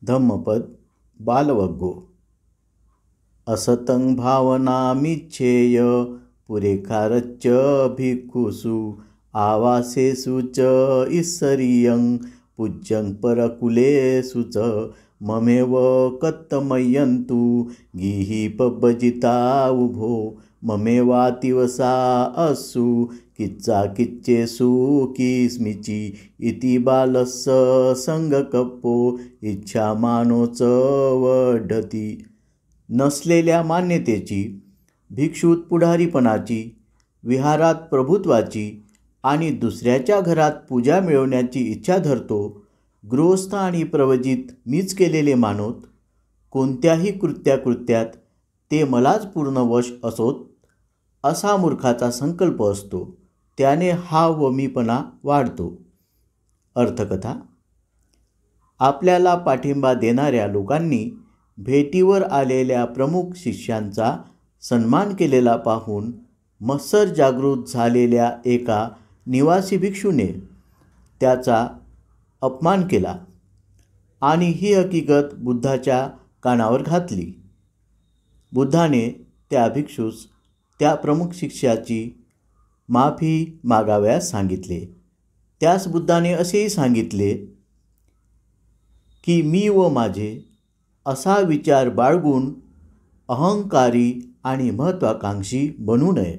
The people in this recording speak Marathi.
धम्मपद बालवग्गो। असतं भावनामिच्छेय पुरेखारच्च भिक्खुषु आवासेषु च ईश्वरीयं पूज्यं परकुलेषु च ममेव कत्तमयन्तु गिहिपभजिता उभो ममेवातिवसा अस्सु किच्चा किच्चेषु किस्मिची इति बालस्य संगकप्पो इच्छामानो च वढती। नसलेल्या मान्यतेची, भिक्षुत पुढारीपणाची, विहारात प्रभुत्वाची आणि दुसऱ्याच्या घरात पूजा मिळवण्याची इच्छा धरतो। गृहस्थ आणि प्रवजित मीच केलेले मानोत। कोणत्याही कृत्यात ते मलाच पूर्ण वश असोत असा मूर्खाचा संकल्प असतो। त्याने हा व मीपणा वाढतो। अर्थकथा। आपल्याला पाठिंबा देणाऱ्या लोकांनी भेटीवर आलेल्या प्रमुख शिष्यांचा सन्मान केलेला पाहून मत्सर जागृत झालेल्या एका निवासी भिक्षूने त्याचा अपमान केला आणि ही हकीकत बुद्धाच्या कानावर घातली। बुद्धाने त्या भिक्षूस त्या प्रमुख शिष्याची माफी मागावयास सांगितले। त्यास बुद्धाने असेही सांगितले की मी व माझे असा विचार बाळगून अहंकारी आणि महत्त्वाकांक्षी बनू नये।